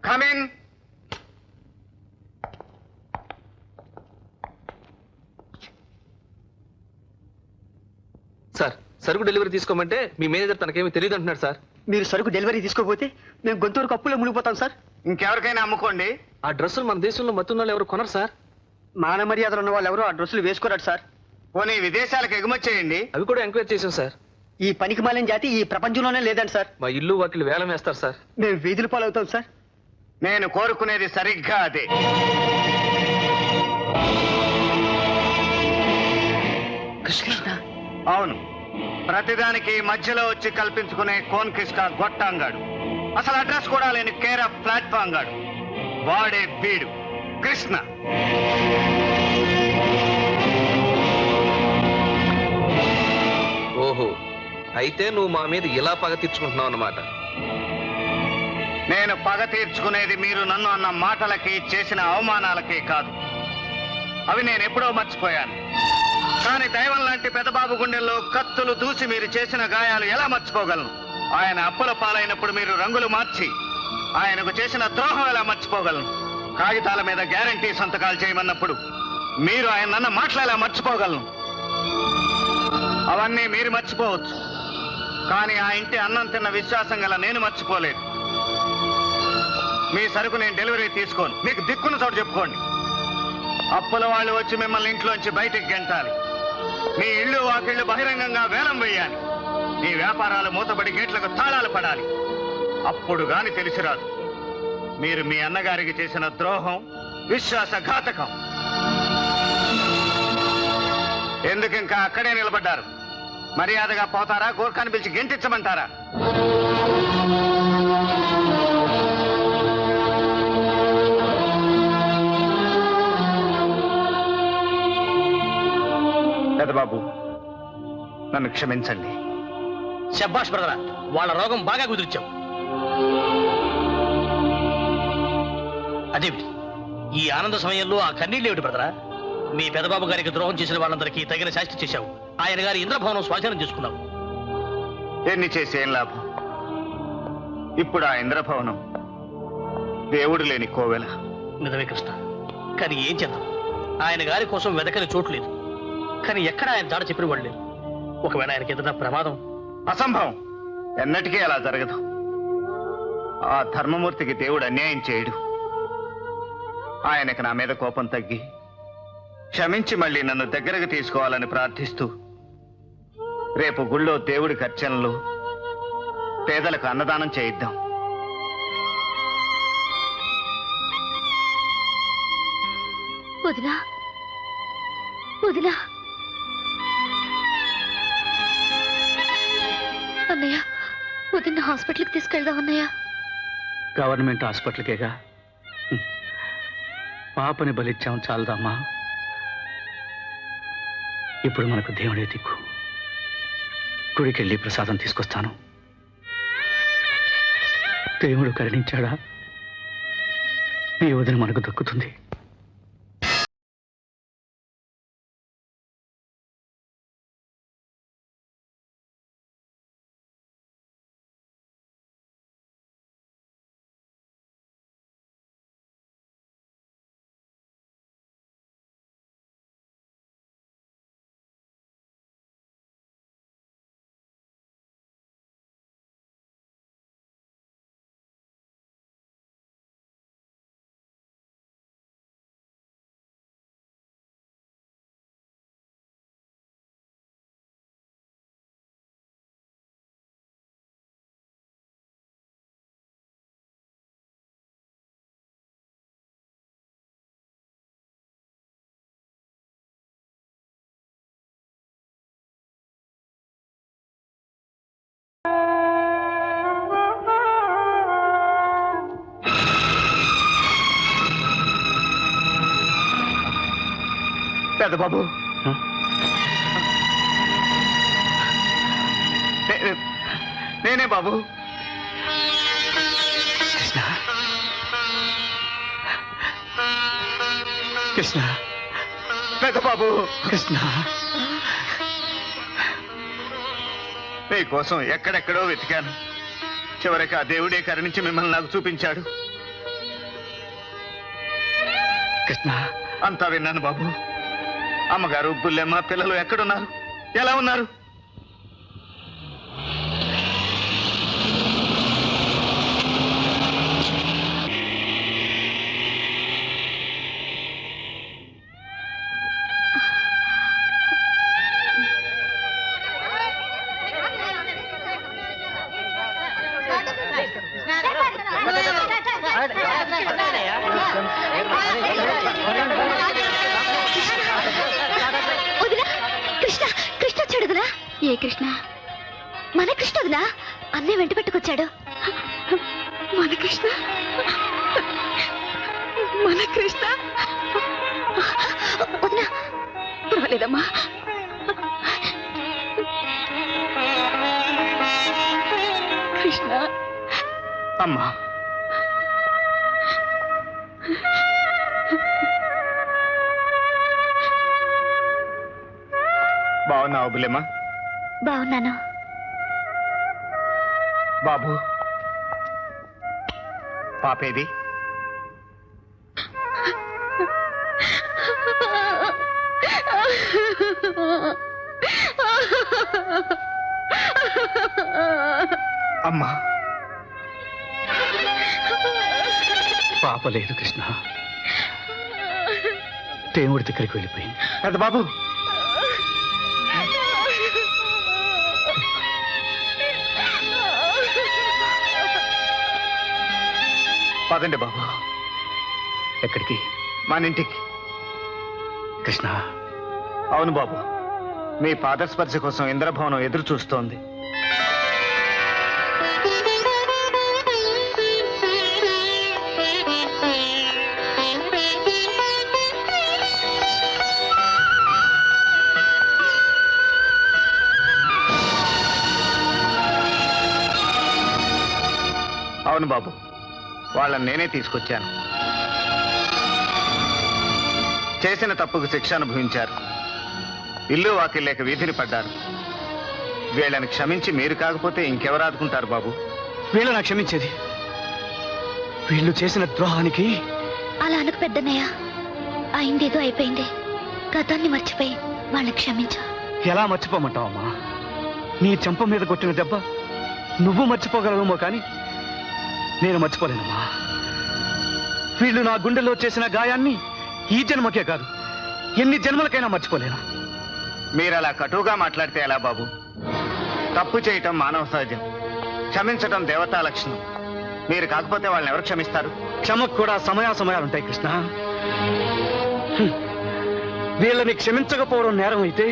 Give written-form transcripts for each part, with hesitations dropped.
Come in. Sir, సరుకు delivery తీసుకోమంటే మీ manager తనకేమీ తెలియదు అంటున్నాడు సార్. మీరు సరుకు డెలివరీ తీసుకోకపోతే మేము గొంతూరు కప్పులో మునిగిపోతాం సార్. ఇంకెవరికైనా అమ్ముకోండి. ఆ డ్రెస్సులు మన దేశంలో మత్తున్న ఎవరు కొనరు సార్. మాన మర్యాదలు ఉన్న వాళ్ళు ఎవరు ఆ డ్రెస్సులు వేసుకోరాడు సార్. పోనీ విదేశాలకు ఎగుమతి చేయండి. అవి కూడా ఎంక్వైరీ చేశాం సార్. ఈ పనికి మాలిన జాతి ఈ ప్రపంచంలోనే లేదండి సార్. మా ఇల్లు వాకిలు వేలం వేస్తారు సార్. మేము వీధుల పాలవుతాం సార్. నేను కోరుకునేది సరిగ్గా అదే. కృష్ణ, అవును, ప్రతిదానికి మధ్యలో వచ్చి కల్పించుకునే కోన్ కిస్కా గొట్టాంగాడు, అసలు అడ్రస్ కూడా లేని కేరా ప్లాట్ఫామ్ గాడు, వాడే వీడు కృష్ణ. ఓహో, అయితే నువ్వు మా మీద ఇలా పగ తీర్చుకుంటున్నావు అన్నమాట. నేను పగ తీర్చుకునేది మీరు నన్ను అన్న మాటలకి చేసిన అవమానాలకి కాదు. అవి నేను ఎప్పుడో మర్చిపోయాను. కానీ దైవం లాంటి పెద్దబాబు గుండెల్లో కత్తులు దూసి మీరు చేసిన గాయాలు ఎలా మర్చిపోగలను? ఆయన అప్పుల పాలైనప్పుడు మీరు రంగులు మార్చి ఆయనకు చేసిన ద్రోహం ఎలా మర్చిపోగలను? కాగితాల మీద గ్యారంటీ సంతకాలు చేయమన్నప్పుడు మీరు ఆయన అన్న మాటలు ఎలా మర్చిపోగలను? అవన్నీ మీరు మర్చిపోవచ్చు, కానీ ఆ ఇంటి అన్నం తిన్న విశ్వాసం గల నేను మర్చిపోలేదు. మీ సరుకు నేను డెలివరీ తీసుకోను. మీకు దిక్కున్న చోటు చెప్పుకోండి. అప్పుల వాళ్ళు వచ్చి మిమ్మల్ని ఇంట్లోంచి బయటికి గెంటాలి. మీ ఇళ్ళు వాకిళ్ళు బహిరంగంగా వేలం వేయాలి. మీ వ్యాపారాలు మూతబడి గేట్లకు తాళాలు పడాలి. అప్పుడు గాని తెలిసిరాదు మీరు మీ అన్నగారికి చేసిన ద్రోహం, విశ్వాసఘాతకం. ఎందుకు ఇంకా అక్కడే నిలబడ్డారు? మర్యాదగా పోతారా? గోర్ఖాని పిలిచి గెంటించమంటారా? పెద్దబాబు, నన్ను క్షమించండి. శబ్బాష్ బ్రదరా, వాళ్ళ రోగం బాగా కుదిర్చావు. అదేమిటి ఈ ఆనంద సమయంలో ఆ కన్నీళ్ళు ఏమిటి బ్రదరా? మీ పెదబాబు గారికి ద్రోహం చేసిన వాళ్ళందరికీ తగిన శాస్తి చేశావు. ఆయన గారి ఇంద్రభవనం స్వాధీనం చేసుకున్నావు. ఎన్ని చేసి ఏం లాభం? ఇప్పుడు ఆ ఇంద్రభవనం దేవుడు లేని కోవెల. నిజమే కృష్ణ, కానీ ఏం చేద్దాం? ఆయన గారి కోసం వెదకని చోటు లేదు. కానీ ఎక్కడ ఆయన దాడ చెప్పిన వాళ్ళు లేరు. ఒకవేళ ఆయనకి ఏదైనా ప్రమాదం? అసంభవం. ఎన్నటికీ అలా జరగదు. ఆ ధర్మమూర్తికి దేవుడు అన్యాయం చేయడు. ఆయనకు నా మీద కోపం తగ్గి క్షమించి మళ్ళీ నన్ను దగ్గరకు తీసుకోవాలని ప్రార్థిస్తూ రేపు గుళ్ళో దేవుడి అర్చనలు, పేదలకు అన్నదానం చేయిద్దాం. వదినా, వదినా, అన్నయ్య, వదిన హాస్పిటల్కి తీసుకెళ్దాం అన్నయ్య. గవర్నమెంట్ హాస్పిటల్కేగా, పాపని బలిచ్చాం చాలదమ్మా. ఇప్పుడు మనకు దేవుడే దిక్కు. గుడికెళ్ళి ప్రసాదం తీసుకొస్తాను. దేవుడు కరుణించాడా? ఈ వదిన మనకు దక్కుతుంది. పెద్దబాబు, నేనే బాబు. కృష్ణ, కృష్ణ, పెద్దబాబు, కృష్ణ, మీకోసం ఎక్కడెక్కడో వెతికాను. చివరికి ఆ దేవుడే కరుణించి మిమ్మల్ని నాకు చూపించాడు. కృష్ణ అంతా విన్నాను బాబు. అమ్మగారు, బుల్లెమ్మ, పిల్లలు ఎక్కడున్నారు? ఎలా ఉన్నారు? వదినా, కృష్ణ కృష్ణ వచ్చాడు వదినా. ఏ కృష్ణ? మన కృష్ణ వదినా. అన్నయ్య వెంట పెట్టుకొచ్చాడు. మన కృష్ణ, మన కృష్ణ. వదినా, పర్వాలేదమ్మా. కృష్ణ. అమ్మా, బాగున్నావు బుల్లెమ్మ? బాగున్నాను. బాబు, పాపేది? అమ్మా, పాప లేదు కృష్ణ, దేవుడి దగ్గరికి వెళ్ళిపోయింది. పెద్ద బాబు, పదండి బాబు. ఎక్కడికి? మన ఇంటికి. కృష్ణ, అవును బాబు, మీ పాదస్పర్శ కోసం ఇంద్రభవనం ఎదురు చూస్తోంది. అవును బాబు, వాళ్ళని నేనే తీసుకొచ్చాను. చేసిన తప్పుకు శిక్ష అనుభవించారు. ఇల్లు వాకిల్లేక వీధిని పడ్డారు. వీళ్ళని క్షమించి మీరు కాకపోతే ఇంకెవరు ఆదుకుంటారు బాబు? వీళ్ళని క్షమించేది? వీళ్ళు చేసిన ద్రోహానికి. అలా అనకు పెద్దన్నయ్య. అయిందేదో అయిపోయింది. గతాన్ని మర్చిపోయి వాళ్ళని క్షమించు. ఎలా మర్చిపోమంటావమ్మా? నీ చెంప మీద కొట్టిన దెబ్బ నువ్వు మర్చిపోగలవేమో కానీ నేను మర్చిపోలేనమ్మా. వీళ్ళు నా గుండెల్లో చేసిన గాయాన్ని ఈ జన్మకే కాదు, ఎన్ని జన్మలకైనా మర్చిపోలేను. మీరు అలా కటువుగా మాట్లాడితే ఎలా బాబు? తప్పు చేయటం మానవ సహజం, క్షమించటం దేవతా లక్షణం. మీరు కాకపోతే వాళ్ళని ఎవరు క్షమిస్తారు? క్షమకు కూడా సమయాలు ఉంటాయి కృష్ణ. వీళ్ళని క్షమించకపోవడం నేరం అయితే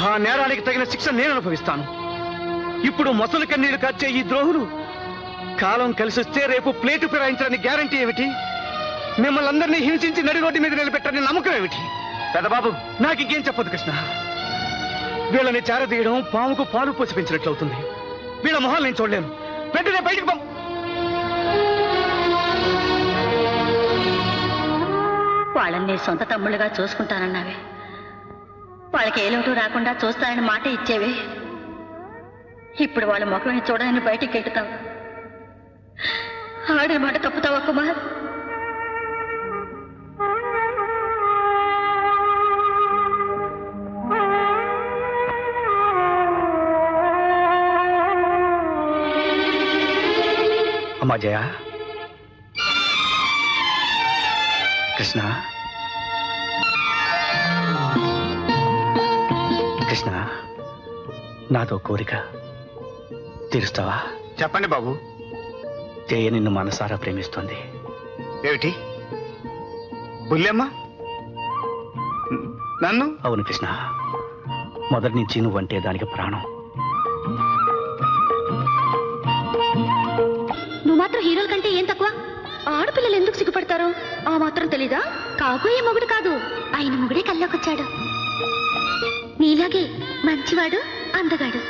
ఆ నేరానికి తగిన శిక్ష నేను అనుభవిస్తాను. ఇప్పుడు మొసలు కన్నీళ్లు కాచే ఈ ద్రోహులు కాలం కలిసి వస్తే రేపు ప్లేటు ఫిరాయించడానికి గ్యారంటీ ఏమిటి? మిమ్మల్ని అందరినీ హింసించి నడి రోడ్డు మీద నిలబెట్టని నమ్మకం ఏమిటి? పెద్దబాబు, నాకు ఇంకేం చెప్పదు కృష్ణ. వీళ్ళని చేరదీయడం పాముకు పాలు పోసి పెంచినట్లవుతుంది. వీళ్ళ మొహాలు నేను చూడలేను. వెంటనే బయటకు పంపు. వాళ్ళని నీ సొంత తమ్ముళ్ళుగా చూసుకుంటానన్నావే, వాళ్ళకి ఏ లోటు రాకుండా చూస్తానని మాట ఇచ్చేవే. ఇప్పుడు వాళ్ళ ముఖాన్ని చూడని బయటికి ఎట్టుతావు. ఆడిన మాట తప్పుతావా కుమార్? అమ్మా జయ, కృష్ణ, కృష్ణ, నాదో కోరిక తీరుస్తావా? చెప్పండి బాబు. జయ నిన్ను మనసారా ప్రేమిస్తోంది. ఏమిటి? బుల్లెమ్మ నన్ను? అవును కృష్ణ, మొదటి నుంచి నువ్వంటే దానికి ప్రాణం. నువ్వు మాత్రం హీరోల కంటే ఏం తక్కువ? ఆడపిల్లలు ఎందుకు సిగ్గుపడతారో ఆ మాత్రం తెలీదా? కాబోయే మొగుడు కాదు, ఆయన మొగుడే కల్లోకొచ్చాడు. నీలాగే మంచివాడు, అందగాడు.